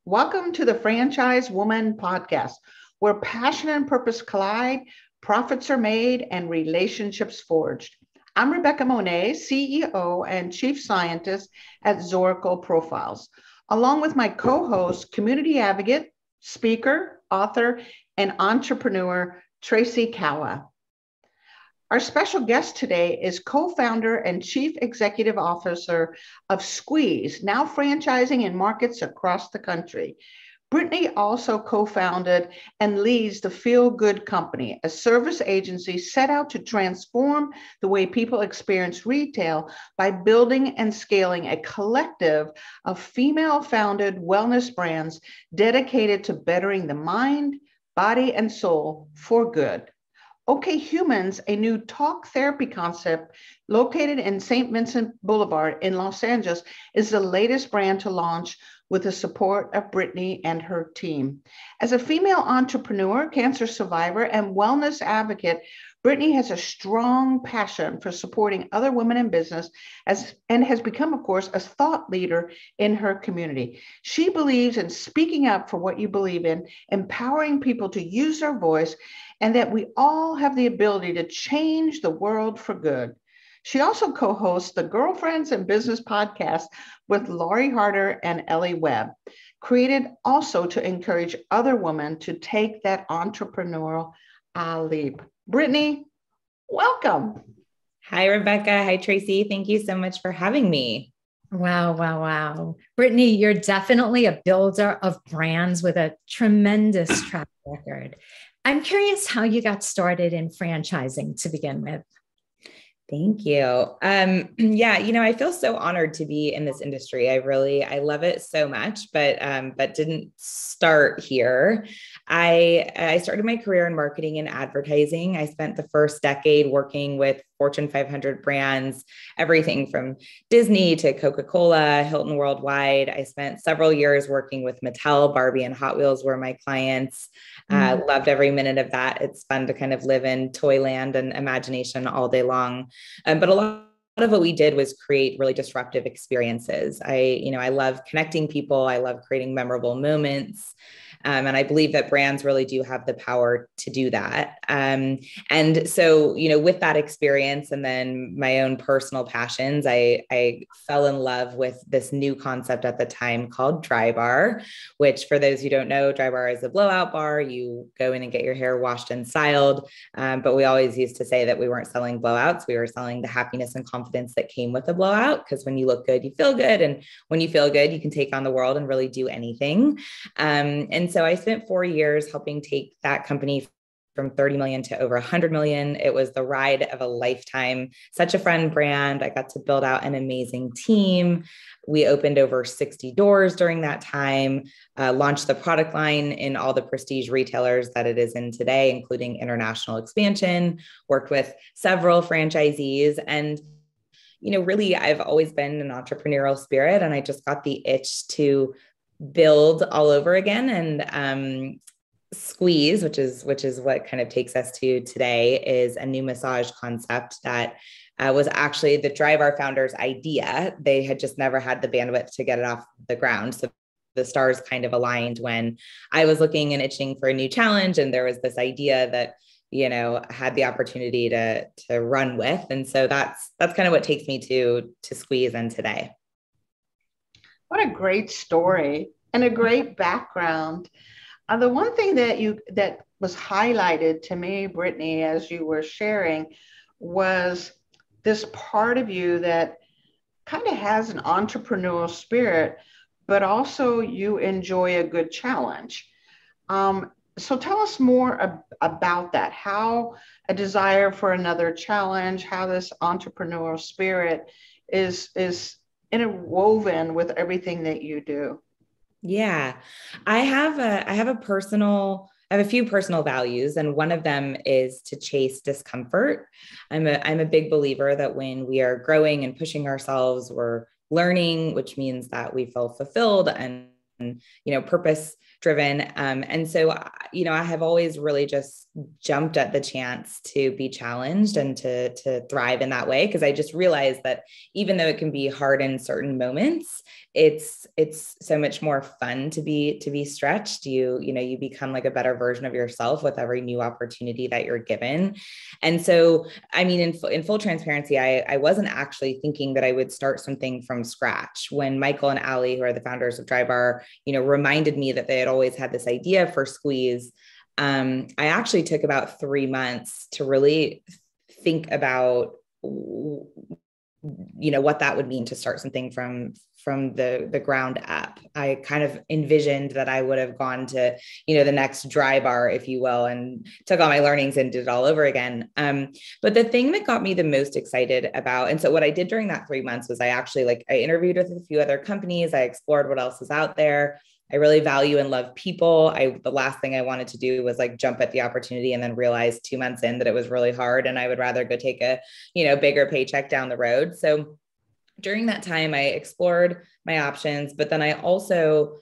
Welcome to the Franchise Woman Podcast, where passion and purpose collide, profits are made, and relationships forged. I'm Rebecca Monet, CEO and Chief Scientist at Zoracle Profiles, along with my co-host, community advocate, speaker, author, and entrepreneur, Tracy Kawa. Our special guest today is co-founder and chief executive officer of Squeeze, now franchising in markets across the country. Brittany also co-founded and leads the Feel Good Company, a service agency set out to transform the way people experience retail by building and scaling a collective of female-founded wellness brands dedicated to bettering the mind, body, and soul for good. OK Humans, a new talk therapy concept located in St. Vincent Boulevard in Los Angeles, is the latest brand to launch with the support of Brittany and her team. As a female entrepreneur, cancer survivor, and wellness advocate, Brittany has a strong passion for supporting other women in business and has become, of course, a thought leader in her community. She believes in speaking up for what you believe in, empowering people to use their voice, and that we all have the ability to change the world for good. She also co-hosts the Girlfriends in Business podcast with Laurie Harder and Ellie Webb, created also to encourage other women to take that entrepreneurial leap. Brittany, welcome. Hi, Rebecca. Hi, Tracy. Thank you so much for having me. Wow. Brittany, you're definitely a builder of brands with a tremendous track record. I'm curious how you got started in franchising to begin with. Thank you. I feel so honored to be in this industry. I love it so much, but didn't start here. I started my career in marketing and advertising. I spent the first decade working with Fortune 500 brands, everything from Disney to Coca-Cola, Hilton Worldwide. I spent several years working with Mattel, Barbie, and Hot Wheels were my clients. Loved every minute of that. It's fun to kind of live in toyland and imagination all day long. But a lot of what we did was create really disruptive experiences. I love connecting people. I love creating memorable moments. And I believe that brands really do have the power to do that. And so, with that experience and then my own personal passions, I fell in love with this new concept at the time called Dry Bar, which for those who don't know, Dry Bar is a blowout bar. You go in and get your hair washed and styled. But we always used to say that we weren't selling blowouts. We were selling the happiness and confidence that came with a blowout, because when you look good, you feel good. And when you feel good, you can take on the world and really do anything. And so I spent 4 years helping take that company from 30 million to over 100 million. It was the ride of a lifetime, such a fun brand. I got to build out an amazing team. We opened over 60 doors during that time, launched the product line in all the prestige retailers that it is in today, including international expansion, worked with several franchisees. And really, I've always been an entrepreneurial spirit, and I just got the itch to build all over again. And Squeeze, which is what kind of takes us to today, is a new massage concept that was actually the Dry Bar founders' idea. They had just never had the bandwidth to get it off the ground. So the stars kind of aligned when I was looking and itching for a new challenge, and there was this idea that had the opportunity to run with. And so that's kind of what takes me to Squeeze and today. What a great story and a great background. The one thing that was highlighted to me, Brittany, as you were sharing, was this part of you that kind of has an entrepreneurial spirit, but also you enjoy a good challenge. So tell us more about that, how a desire for another challenge, how this entrepreneurial spirit is interwoven with everything that you do. Yeah, I have a few personal values, and one of them is to chase discomfort. I'm a big believer that when we are growing and pushing ourselves, we're learning, which means that we feel fulfilled and purpose driven. And so, I have always really just jumped at the chance to be challenged and to thrive in that way. Cause I just realized that even though it can be hard in certain moments, it's so much more fun to be stretched. You become like a better version of yourself with every new opportunity that you're given. And so, I mean, in full transparency, I wasn't actually thinking that I would start something from scratch. When Michael and Allie, who are the founders of Dry Bar, reminded me that they had always had this idea for Squeeze, I actually took about 3 months to really think about, what that would mean to start something from the ground up. I kind of envisioned that I would have gone to, the next Dry Bar, if you will, and took all my learnings and did it all over again. But the thing that got me the most excited about, and so what I did during that 3 months was I interviewed with a few other companies. I explored what else is out there. I really value and love people. The last thing I wanted to do was like jump at the opportunity and then realize 2 months in that it was really hard and I would rather go take a, bigger paycheck down the road. So during that time, I explored my options, but then I also,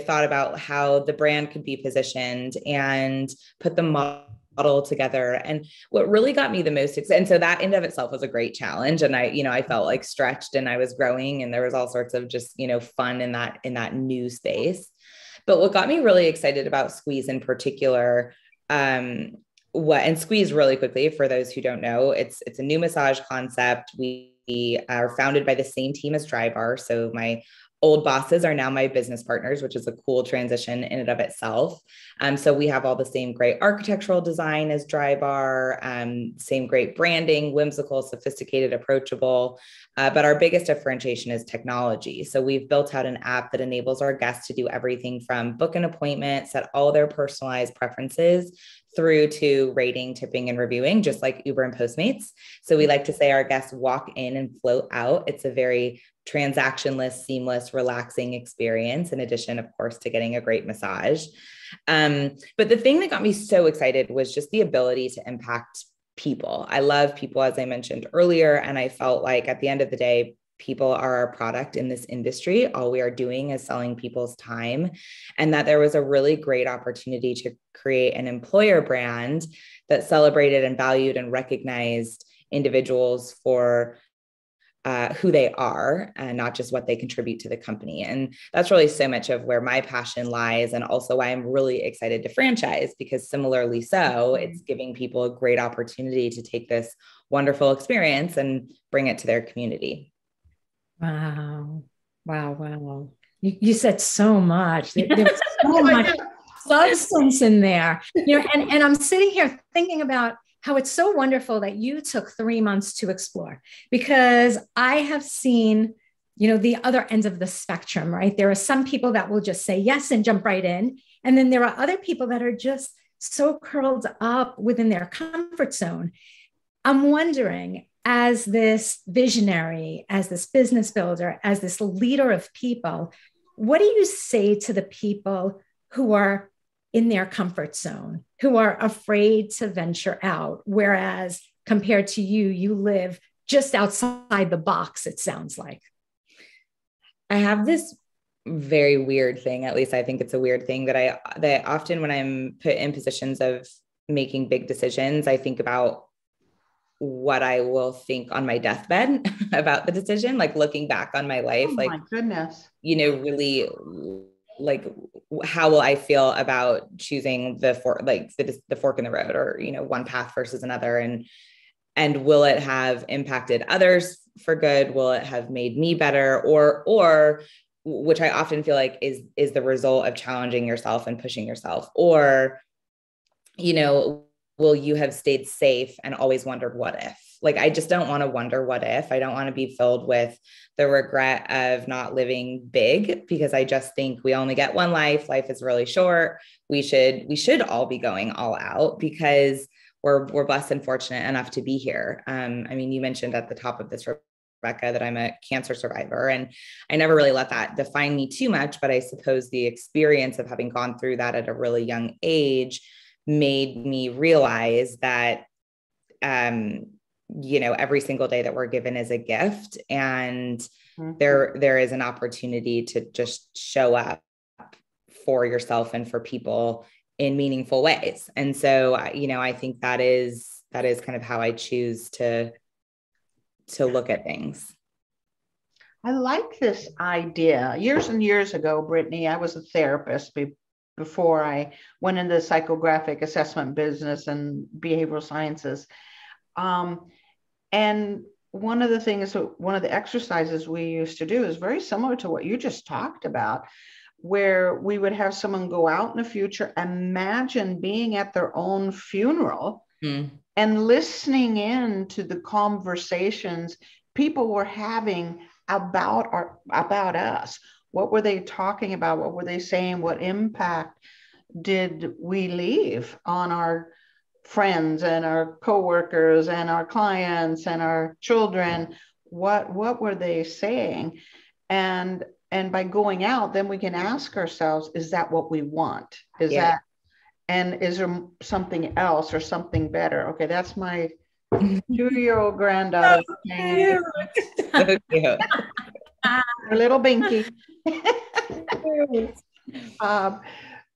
thought about how the brand could be positioned and put the model together. And what really got me the most excited, and so that in of itself was a great challenge. And I felt like stretched and I was growing and there was all sorts of just, fun in that new space. But what got me really excited about Squeeze in particular, and Squeeze really quickly, for those who don't know, it's a new massage concept. We are founded by the same team as Dry Bar. So my old bosses are now my business partners, which is a cool transition in and of itself. So we have all the same great architectural design as Dry Bar, same great branding, whimsical, sophisticated, approachable. But our biggest differentiation is technology. So we've built out an app that enables our guests to do everything from book an appointment, set all their personalized preferences, through to rating, tipping, and reviewing, just like Uber and Postmates. So we like to say our guests walk in and float out. It's a very transactionless, seamless, relaxing experience, in addition, of course, to getting a great massage. But the thing that got me so excited was just the ability to impact people. I love people, as I mentioned earlier, and I felt like at the end of the day, people are our product in this industry. All we are doing is selling people's time, and that there was a really great opportunity to create an employer brand that celebrated and valued and recognized individuals for who they are and not just what they contribute to the company. And that's really so much of where my passion lies, and also why I'm really excited to franchise, because similarly so, it's giving people a great opportunity to take this wonderful experience and bring it to their community. Wow. You said so much. There was so much substance in there. And I'm sitting here thinking about how it's so wonderful that you took 3 months to explore, because I have seen, the other ends of the spectrum, right? There are some people that will just say yes and jump right in. And then there are other people that are just so curled up within their comfort zone. I'm wondering, as this visionary, as this business builder, as this leader of people, what do you say to the people who are in their comfort zone, who are afraid to venture out? Whereas compared to you, you live just outside the box, it sounds like. I have this very weird thing, at least I think it's a weird thing, that often when I'm put in positions of making big decisions, I think about what I will think on my deathbed about the decision, like looking back on my life, oh, like, my goodness, really like, how will I feel about choosing the fork in the road, or, one path versus another? And will it have impacted others for good? Will it have made me better? Or which I often feel like is the result of challenging yourself and pushing yourself, or, will you have stayed safe and always wondered what if? Like, I just don't want to wonder what if. I don't want to be filled with the regret of not living big, because I just think we only get one life. Life is really short. We should all be going all out, because we're blessed and fortunate enough to be here. I mean, you mentioned at the top of this, Rebecca, that I'm a cancer survivor, and I never really let that define me too much. But I suppose the experience of having gone through that at a really young age made me realize that, every single day that we're given is a gift, and there is an opportunity to just show up for yourself and for people in meaningful ways. And so, I think that is kind of how I choose to look at things. I like this idea. Years and years ago, Brittany, I was a therapist before I went into the psychographic assessment business and behavioral sciences. And one of the exercises we used to do is very similar to what you just talked about, where we would have someone go out in the future, imagine being at their own funeral and listening in to the conversations people were having about us. What were they talking about? What were they saying? What impact did we leave on our friends and our coworkers and our clients and our children? What were they saying? And by going out, then we can ask ourselves, is that what we want? Is there something else or something better? Okay, that's my 2-year-old granddaughter. So cute. A little binky.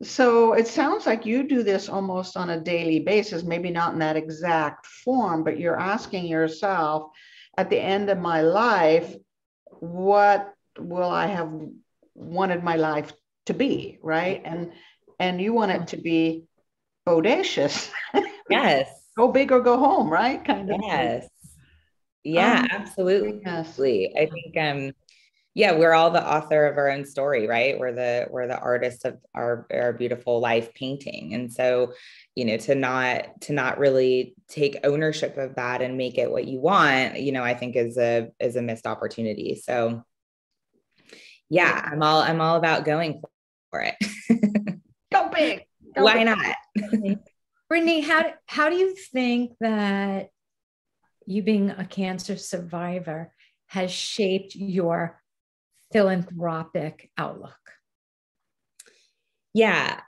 So it sounds like you do this almost on a daily basis, maybe not in that exact form, but you're asking yourself, at the end of my life, what will I have wanted my life to be, right? And you want it to be bodacious. Yes. Go big or go home, right? Kind of. Yes. Yeah, absolutely. Yes. I think we're all the author of our own story, right? We're the artists of our beautiful life painting. And so, to not really take ownership of that and make it what you want, I think is a missed opportunity. So yeah, I'm all about going for it. Go big. Why not? Brittany, how do you think that you being a cancer survivor has shaped your philanthropic outlook? Yeah.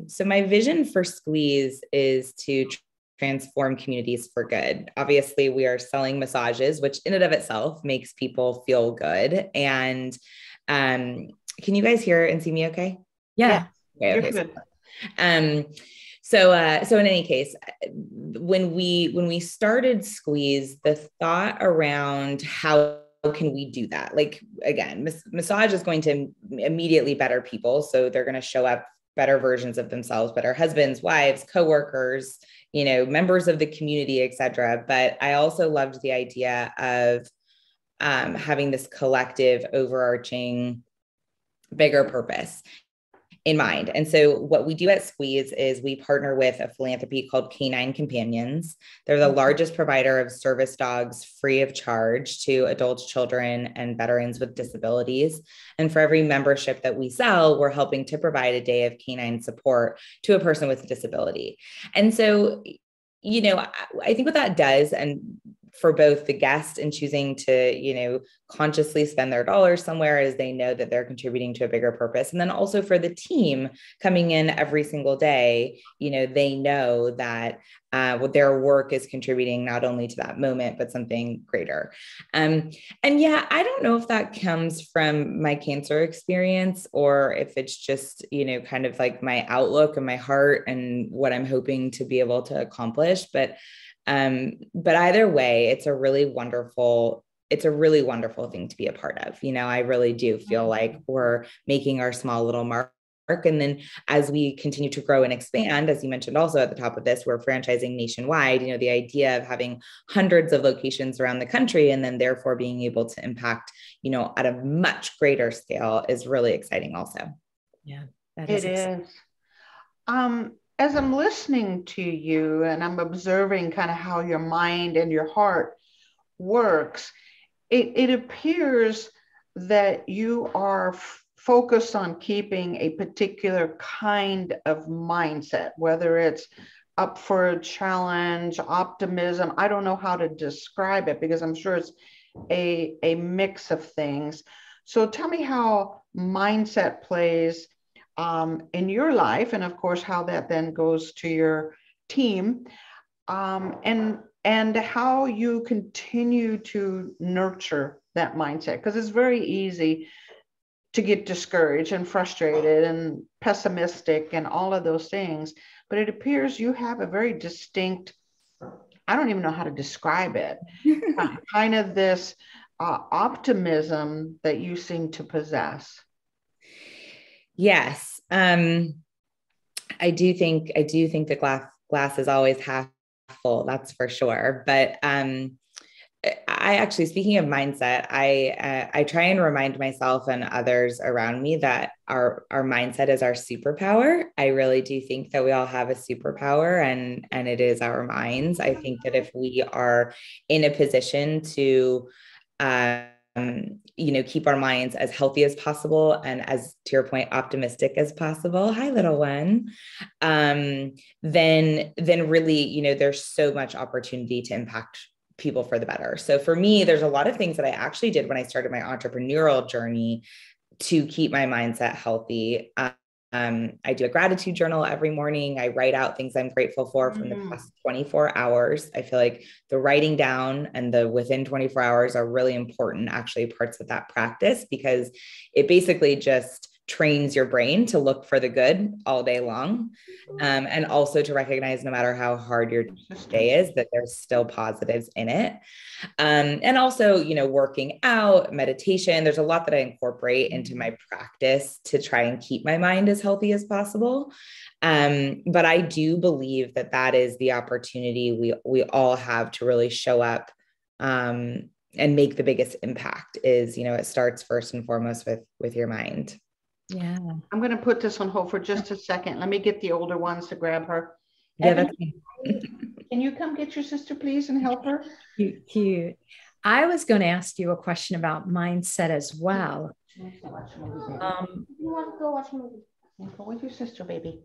So my vision for Squeeze is to transform communities for good. Obviously, we are selling massages, which in and of itself makes people feel good. And can you guys hear and see me okay? Yeah. Okay. Good. So in any case, when we started Squeeze, the thought around how can we do that? Like, again, massage is going to immediately better people. So they're going to show up better versions of themselves, better husbands, wives, coworkers, members of the community, et cetera. But I also loved the idea of having this collective, overarching, bigger purpose in mind. And so what we do at Squeeze is we partner with a philanthropy called Canine Companions. They're the largest provider of service dogs free of charge to adults, children, and veterans with disabilities. And for every membership that we sell, we're helping to provide a day of canine support to a person with a disability. And so, I think what that does, and for both the guest in choosing to, consciously spend their dollars somewhere as they know that they're contributing to a bigger purpose. And then also for the team coming in every single day, they know that their work is contributing not only to that moment, but something greater. And yeah, I don't know if that comes from my cancer experience or if it's just, kind of like my outlook and my heart and what I'm hoping to be able to accomplish. But either way, it's a really wonderful thing to be a part of. I really do feel like we're making our small little mark. And then as we continue to grow and expand, as you mentioned also at the top of this, we're franchising nationwide, the idea of having hundreds of locations around the country and then therefore being able to impact, at a much greater scale is really exciting also. Yeah, it is. As I'm listening to you and I'm observing kind of how your mind and your heart works, it appears that you are focused on keeping a particular kind of mindset, whether it's up for a challenge, optimism. I don't know how to describe it because I'm sure it's a mix of things. So tell me how mindset plays in your life, and of course, how that then goes to your team, and how you continue to nurture that mindset. Because it's very easy to get discouraged and frustrated and pessimistic and all of those things. But it appears you have a very distinct, I don't even know how to describe it, kind of this optimism that you seem to possess. Yes. I do think the glass is always half full. That's for sure. But, I actually, speaking of mindset, I try and remind myself and others around me that our mindset is our superpower. I really do think that we all have a superpower, and it is our minds. I think that if we are in a position to, keep our minds as healthy as possible and, as to your point, optimistic as possible. Hi, little one. Then really, there's so much opportunity to impact people for the better. So for me, there's a lot of things that I actually did when I started my entrepreneurial journey to keep my mindset healthy. I do a gratitude journal every morning. I write out things I'm grateful for from the past 24 hours. I feel like the writing down and the within 24 hours are really important, actually, parts of that practice, because it basically just trains your brain to look for the good all day long. And also to recognize, no matter how hard your day is, that there's still positives in it. And also, working out, meditation, there's a lot that I incorporate into my practice to try and keep my mind as healthy as possible. But I do believe that is the opportunity we all have to really show up, and make the biggest impact. Is, it starts first and foremost with your mind. Yeah. I'm going to put this on hold for just a second. Let me get the older ones to grab her. Yeah, Evan, can you come get your sister, please, and help her? Cute. I was going to ask you a question about mindset as well. You want to go watch a movie? Go with your sister, baby.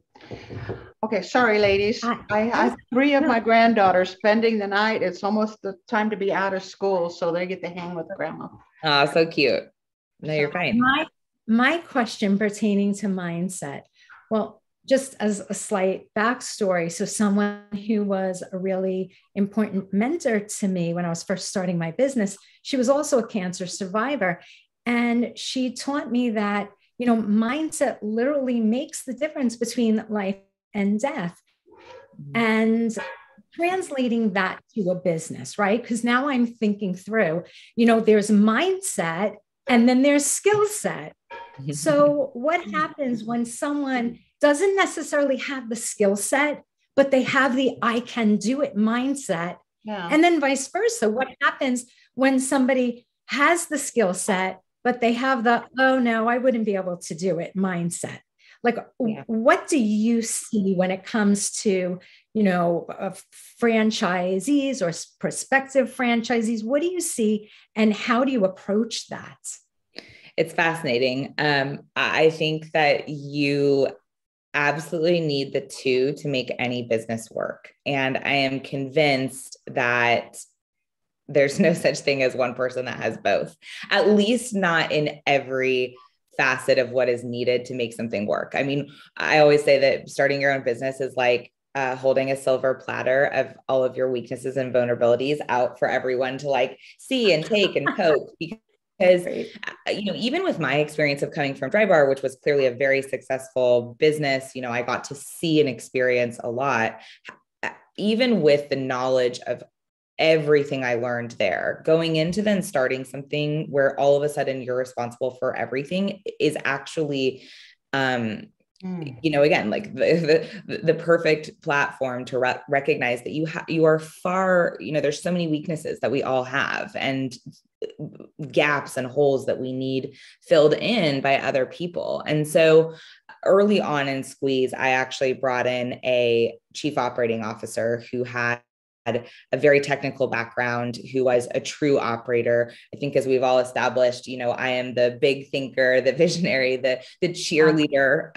Okay, sorry, ladies. I have 3 of my granddaughters spending the night. It's almost the time to be out of school, so they get to hang with grandma. Oh, so cute. No, you're fine. My question pertaining to mindset, well, just as a slight backstory. So someone who was a really important mentor to me when I was first starting my business, she was also a cancer survivor. And she taught me that, mindset literally makes the difference between life and death. And translating that to a business, right? Because now I'm thinking through, there's mindset and then there's skill set. So what happens when someone doesn't necessarily have the skill set, but they have the I can do it mindset? Yeah. And then vice versa. What happens when somebody has the skill set, but they have the, oh no, I wouldn't be able to do it mindset? Like, what do you see when it comes to, franchisees or prospective franchisees? What do you see and how do you approach that? It's fascinating. I think that you absolutely need the two to make any business work. And I am convinced that there's no such thing as one person that has both, at least not in every facet of what is needed to make something work. I mean, I always say that starting your own business is like holding a silver platter of all of your weaknesses and vulnerabilities out for everyone to see and take and poke. Because, even with my experience of coming from Dry Bar, which was clearly a very successful business, I got to see and experience a lot. Even with the knowledge of everything I learned there, going into then starting something where all of a sudden you're responsible for everything is actually, again, like the perfect platform to recognize that you are far, there's so many weaknesses that we all have, and gaps and holes that we need filled in by other people. And so early on in Squeeze, I actually brought in a chief operating officer who had a very technical background, who was a true operator. I think, as we've all established, I am the big thinker, the visionary, the cheerleader.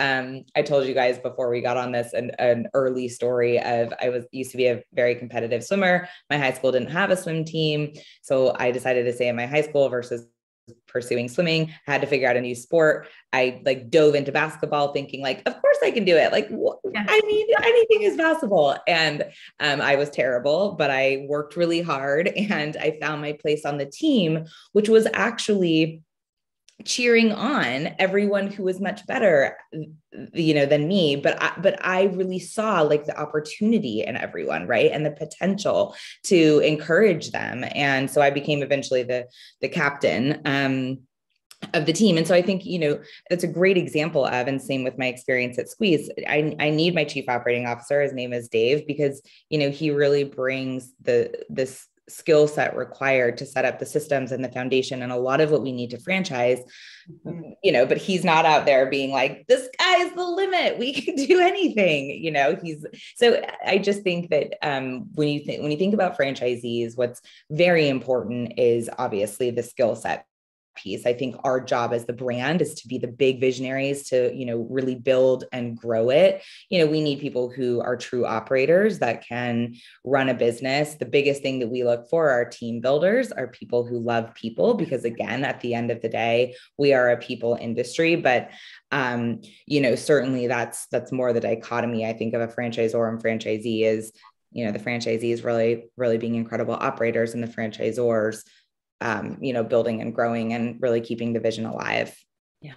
I told you guys before we got on this an early story of used to be a very competitive swimmer. My high school didn't have a swim team, so I decided to stay in my high school versus pursuing swimming. I had to figure out a new sport. I dove into basketball thinking of course I can do it. I mean, anything is possible. And I was terrible, but I worked really hard and I found my place on the team, which was actually cheering on everyone who was much better, than me. But I really saw like the opportunity in everyone, right? And the potential to encourage them. And so I became eventually the captain, of the team. And so I think, that's a great example of, and same with my experience at Squeeze. I need my chief operating officer. His name is Dave, because, he really brings this skill set required to set up the systems and the foundation and a lot of what we need to franchise, but he's not out there being like, the sky's the limit, we can do anything, so I just think that when you think about franchisees, what's very important is obviously the skill set piece. I think our job as the brand is to be the big visionaries to, really build and grow it. We need people who are true operators that can run a business. The biggest thing that we look for are team builders, are people who love people, because again, at the end of the day, we are a people industry. But certainly that's more the dichotomy, I think, of a franchisor and franchisee is, the franchisees really, really being incredible operators, and the franchisors building and growing and really keeping the vision alive. Yeah.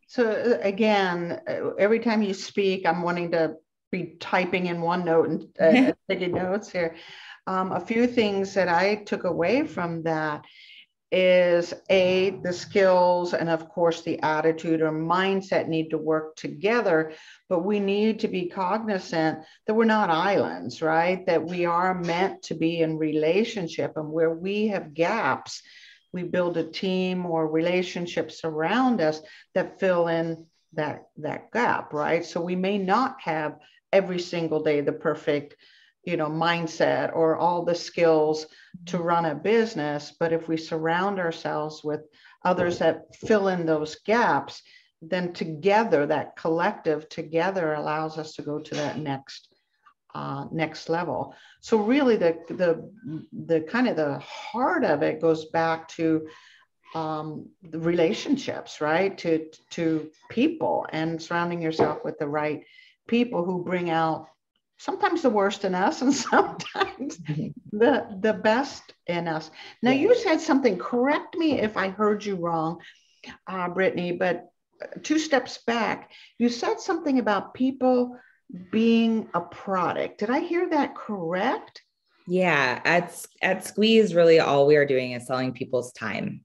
So again, every time you speak, I'm wanting to be typing in OneNote and taking notes here. A few things that I took away from that is the skills and of course the attitude or mindset need to work together, but we need to be cognizant that we're not islands, right? That we are meant to be in relationship, and where we have gaps, we build a team or relationships around us that fill in that gap, right? So we may not have every single day the perfect mindset or all the skills to run a business. But if we surround ourselves with others that fill in those gaps, then together, that collective together allows us to go to that next level. So really the kind of the heart of it goes back to the relationships, right? To people, and surrounding yourself with the right people who bring out sometimes the worst in us and sometimes the best in us. Now, you said something, correct me if I heard you wrong, Brittany, but 2 steps back, you said something about people being a product. Did I hear that correct? Yeah. At Squeeze, really all we are doing is selling people's time.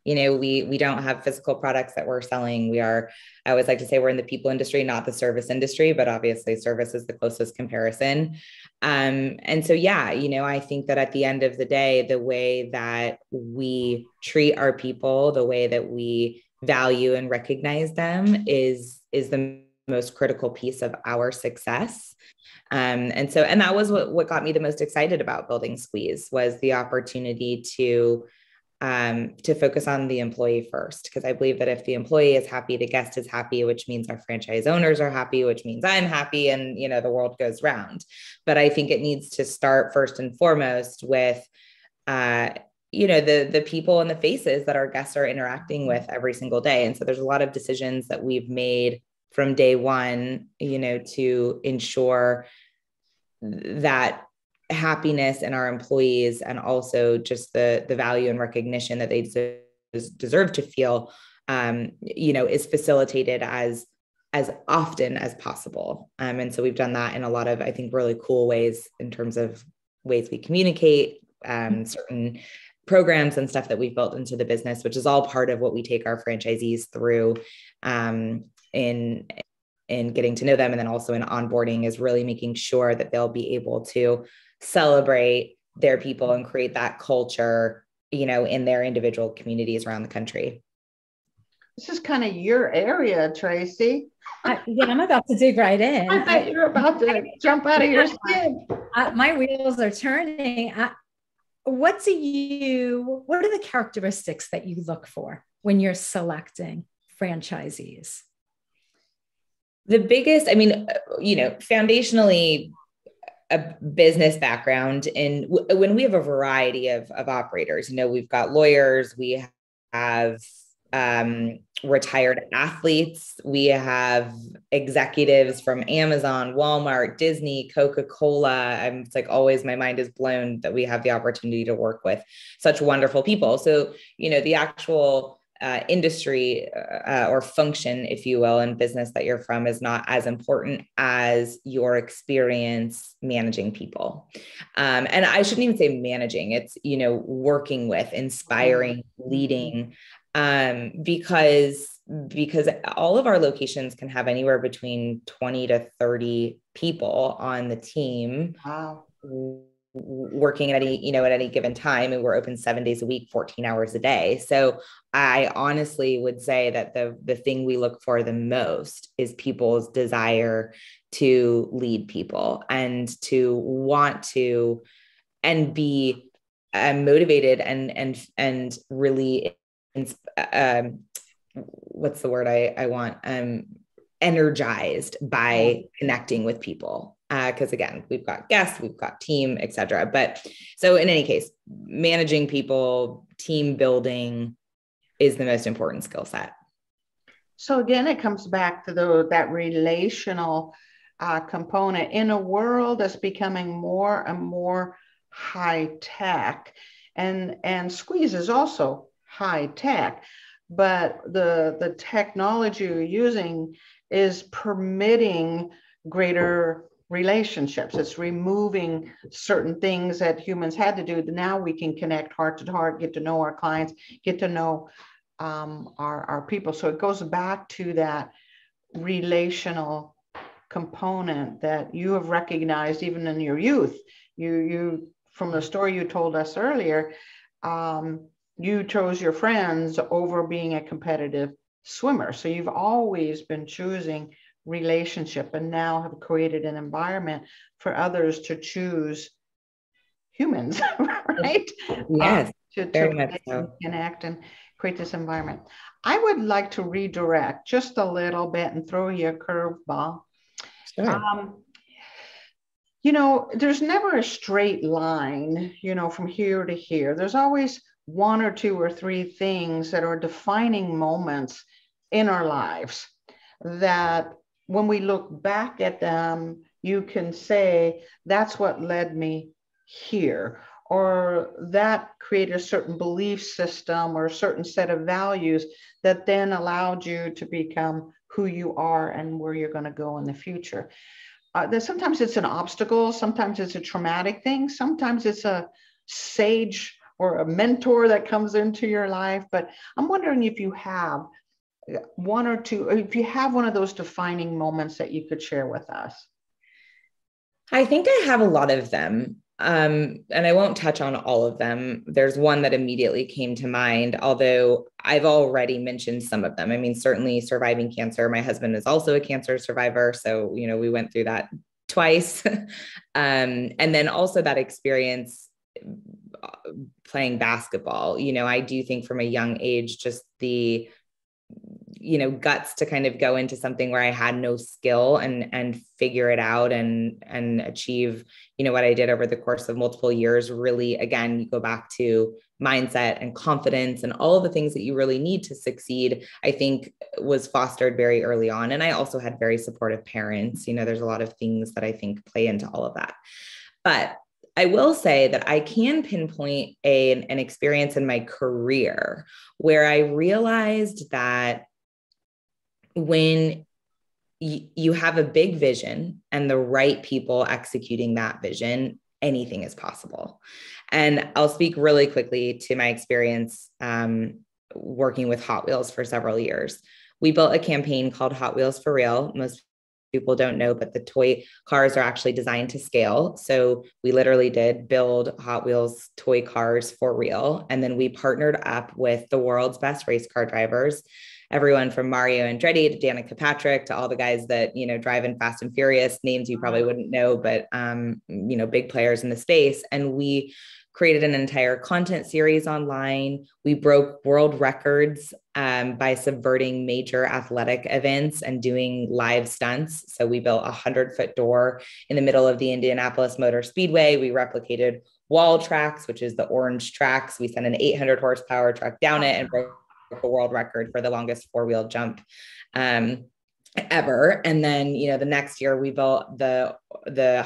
We don't have physical products that we're selling. I always like to say we're in the people industry, not the service industry, but obviously service is the closest comparison. And so, I think that at the end of the day, the way that we treat our people, the way that we value and recognize them is the most critical piece of our success. And that was what got me the most excited about building Squeeze, was the opportunity to focus on the employee first, because I believe that if the employee is happy, the guest is happy, which means our franchise owners are happy, which means I'm happy, and the world goes round. But I think it needs to start first and foremost with the people and the faces that our guests are interacting with every single day. And so there's a lot of decisions that we've made from day one, to ensure that happiness in our employees, and also just the value and recognition that they deserve to feel, is facilitated as often as possible. And so we've done that in a lot of, I think, really cool ways in terms of ways we communicate, certain programs and stuff that we've built into the business, which is all part of what we take our franchisees through in getting to know them. And then also in onboarding is really making sure that they'll be able to celebrate their people and create that culture, in their individual communities around the country. This is kind of your area, Tracy. I'm about to dig right in. I bet you're about to jump out of your skin. My wheels are turning. What are the characteristics that you look for when you're selecting franchisees? The biggest, foundationally, a business background. And when we have a variety of operators, we've got lawyers, we have retired athletes, we have executives from Amazon, Walmart, Disney, Coca-Cola. It's like always my mind is blown that we have the opportunity to work with such wonderful people. So, the actual industry or function, if you will, in business that you're from is not as important as your experience managing people. And I shouldn't even say managing, it's, working with, inspiring, leading, because all of our locations can have anywhere between 20 to 30 people on the team. Wow. Working at any given time, and we're open 7 days a week, 14 hours a day. So I honestly would say that the thing we look for the most is people's desire to lead people and to want to and be motivated and really what's the word I want, energized by connecting with people. Because again, we've got guests, we've got team, et cetera. But so in any case, managing people, team building is the most important skill set. So again, it comes back to that relational component in a world that's becoming more and more high tech, and Squeeze is also high tech, but the technology you're using is permitting greater relationships. It's removing certain things that humans had to do. Now we can connect heart to heart, get to know our clients, get to know our people. So it goes back to that relational component that you have recognized even in your youth. You from the story you told us earlier, you chose your friends over being a competitive swimmer. So you've always been choosing relationship, and now have created an environment for others to choose humans, right? Yes, to very much so. Connect and create this environment. I would like to redirect just a little bit and throw you a curveball. Sure. There's never a straight line, from here to here. There's always one or two or three things that are defining moments in our lives that when we look back at them, you can say, that's what led me here, or that created a certain belief system or a certain set of values that then allowed you to become who you are and where you're going to go in the future. Sometimes it's an obstacle, sometimes it's a traumatic thing, sometimes it's a sage or a mentor that comes into your life. But I'm wondering if you have one or two, or if you have one of those defining moments that you could share with us. I think I have a lot of them. And I won't touch on all of them. There's one that immediately came to mind, although I've already mentioned some of them. I mean, certainly surviving cancer. My husband is also a cancer survivor. So, we went through that twice. And then also that experience playing basketball. I do think from a young age, just the guts to kind of go into something where I had no skill and figure it out and achieve, what I did over the course of multiple years. Really, again, you go back to mindset and confidence and all of the things that you really need to succeed, I think was fostered very early on. And I also had very supportive parents. There's a lot of things that I think play into all of that. But I will say that I can pinpoint an experience in my career where I realized that when you have a big vision and the right people executing that vision, anything is possible. And I'll speak really quickly to my experience working with Hot Wheels for several years. We built a campaign called Hot Wheels for Real. Most people don't know, but the toy cars are actually designed to scale. So we literally did build Hot Wheels toy cars for real. And then we partnered up with the world's best race car drivers, everyone from Mario Andretti to Danica Patrick to all the guys that, drive in Fast and Furious, names you probably wouldn't know, but, big players in the space. And we created an entire content series online. We broke world records by subverting major athletic events and doing live stunts. So we built a 100-foot door in the middle of the Indianapolis Motor Speedway. We replicated wall tracks, which is the orange tracks. We sent an 800 horsepower truck down it and broke a world record for the longest four-wheel jump ever. And then, the next year we built the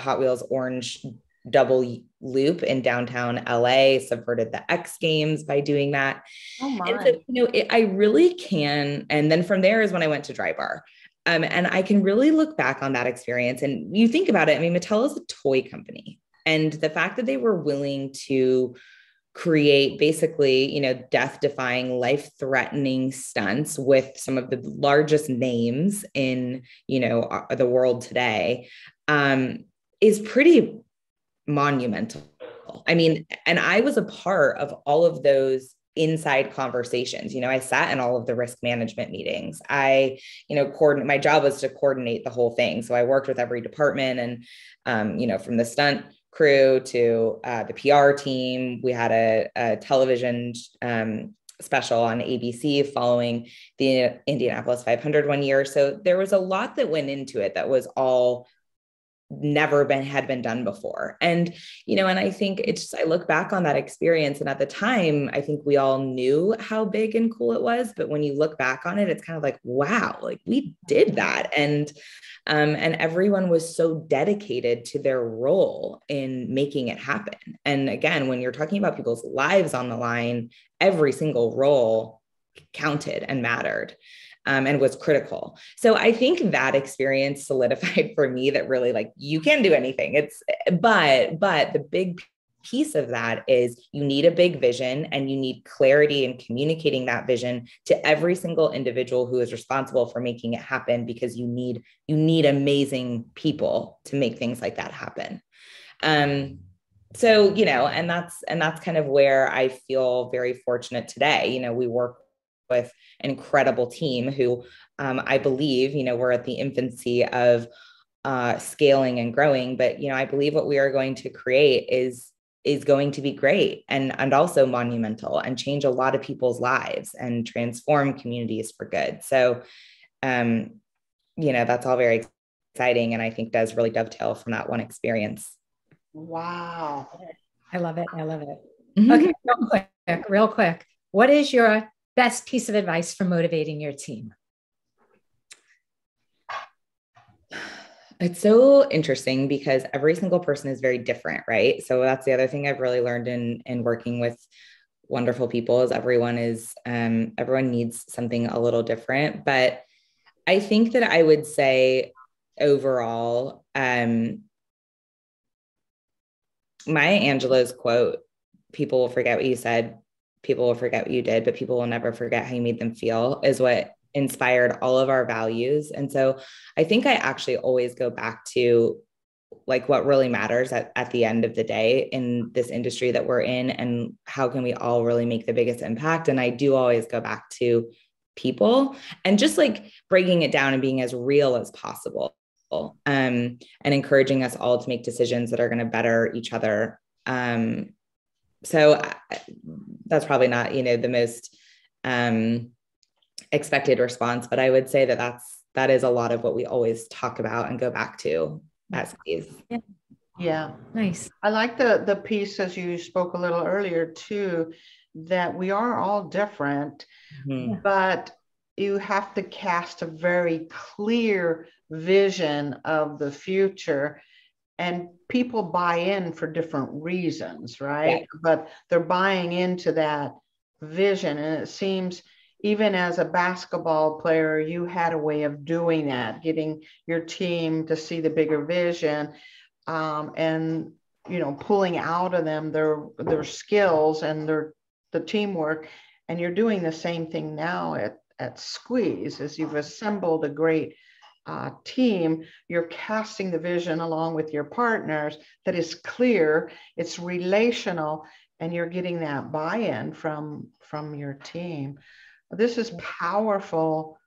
Hot Wheels orange double loop in downtown LA, subverted the X Games by doing that. Oh my. And so, I really can. And then from there is when I went to Dry Bar. And I can really look back on that experience. And you think about it, I mean, Mattel is a toy company. And the fact that they were willing to create basically, death-defying, life-threatening stunts with some of the largest names in, the world today, is pretty monumental. I mean, and I was a part of all of those inside conversations. I sat in all of the risk management meetings. I, my job was to coordinate the whole thing. So I worked with every department and, from the stunt crew to the PR team. We had a television special on ABC following the Indianapolis 500 one year. So there was a lot that went into it that was all had been done before. And, and I think I look back on that experience, and at the time, I think we all knew how big and cool it was. But when you look back on it, it's kind of like, wow, like we did that. And everyone was so dedicated to their role in making it happen. And again, when you're talking about people's lives on the line, every single role counted and mattered. And was critical. So I think that experience solidified for me that really, like, you can do anything. But the big piece of that is you need a big vision, and you need clarity in communicating that vision to every single individual who is responsible for making it happen, because you need amazing people to make things like that happen. So, and that's kind of where I feel very fortunate today. We work with an incredible team who I believe, we're at the infancy of scaling and growing, but, I believe what we are going to create is going to be great and also monumental, and change a lot of people's lives and transform communities for good. So, that's all very exciting, and I think does really dovetail from that one experience. Wow. I love it. Mm-hmm. Okay, real quick. What is your best piece of advice for motivating your team? It's so interesting because every single person is very different, right? So that's the other thing I've really learned in working with wonderful people is everyone needs something a little different. But I think that I would say overall, Maya Angelou's quote, "People will forget what you said, people will forget what you did, but people will never forget how you made them feel," is what inspired all of our values. And so I think I actually always go back to like what really matters at the end of the day in this industry that we're in, and how can we all really make the biggest impact. And I do always go back to people and just like breaking it down and being as real as possible, and encouraging us all to make decisions that are going to better each other. So that's probably not, the most expected response, but I would say that is a lot of what we always talk about and go back to at Squeeze. Yeah. Nice. I like the piece, as you spoke a little earlier too, that we are all different, mm-hmm. but you have to cast a very clear vision of the future, and people buy in for different reasons, right? Yeah. But they're buying into that vision. And it seems even as a basketball player, you had a way of doing that, getting your team to see the bigger vision, and, pulling out of them their skills and the teamwork. And you're doing the same thing now at Squeeze, as you've assembled a great team. You're casting the vision along with your partners that is clear, it's relational, and you're getting that buy-in from your team. This is powerful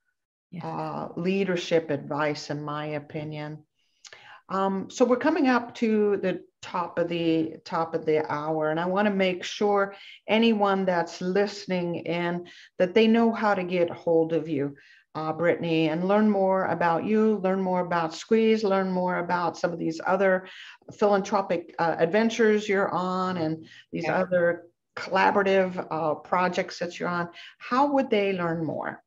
leadership advice, in my opinion. So we're coming up to the top of the hour, and I want to make sure anyone that's listening in that they know how to get hold of you, Brittany, and learn more about you, learn more about Squeeze, learn more about some of these other philanthropic adventures you're on, and these other collaborative projects that you're on. How would they learn more?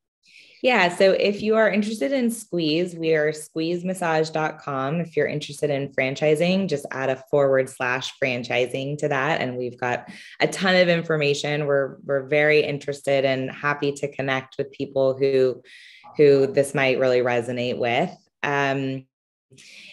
Yeah. So if you are interested in Squeeze, we are squeezemassage.com. If you're interested in franchising, just add a /franchising to that. And we've got a ton of information. We're very interested and happy to connect with people who this might really resonate with.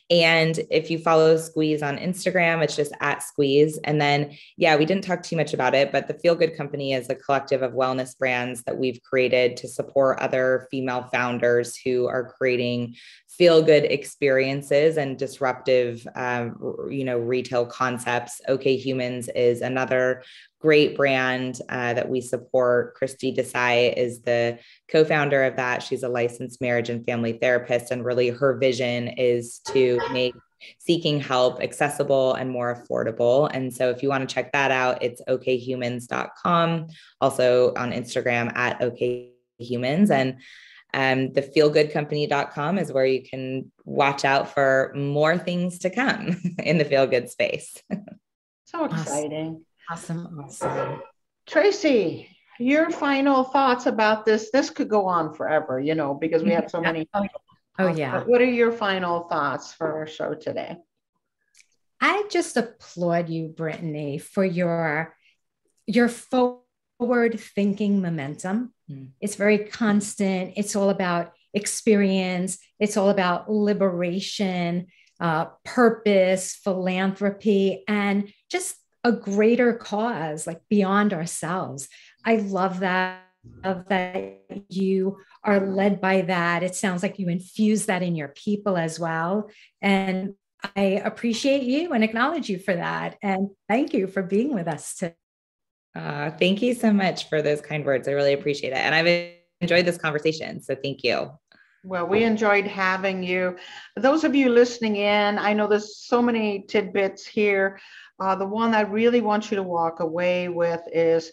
And if you follow Squeeze on Instagram, it's just @Squeeze. And then, yeah, we didn't talk too much about it, but the Feel Good Company is a collective of wellness brands that we've created to support other female founders who are creating feel good experiences and disruptive, retail concepts. OK Humans is another great brand that we support. Christy Desai is the co-founder of that. She's a licensed marriage and family therapist. And really her vision is to make seeking help accessible and more affordable. And so if you want to check that out, it's okhumans.com. Also on Instagram @okhumans. And the feelgoodcompany.com is where you can watch out for more things to come in the feel good space. So exciting. Awesome. Tracy, your final thoughts about this? This could go on forever, because we have so many. Oh, yeah. What are your final thoughts for our show today? I just applaud you, Brittany, for your forward thinking momentum. It's very constant. It's all about experience. It's all about liberation, purpose, philanthropy, and just a greater cause, like beyond ourselves. I love that you are led by that. It sounds like you infuse that in your people as well. And I appreciate you and acknowledge you for that. And thank you for being with us today. Thank you so much for those kind words. I really appreciate it. And I've enjoyed this conversation. So thank you. Well, we enjoyed having you. Those of you listening in, I know there's so many tidbits here. The one I really want you to walk away with is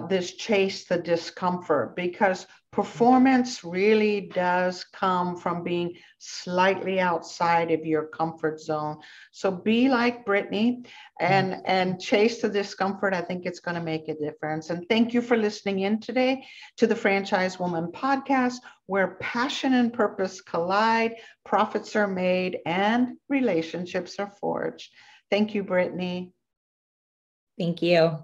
this Chase the Discomfort, because performance really does come from being slightly outside of your comfort zone. So be like Brittany and chase the discomfort. I think it's going to make a difference. And thank you for listening in today to the Franchise Woman podcast, where passion and purpose collide, profits are made, and relationships are forged. Thank you, Brittany. Thank you.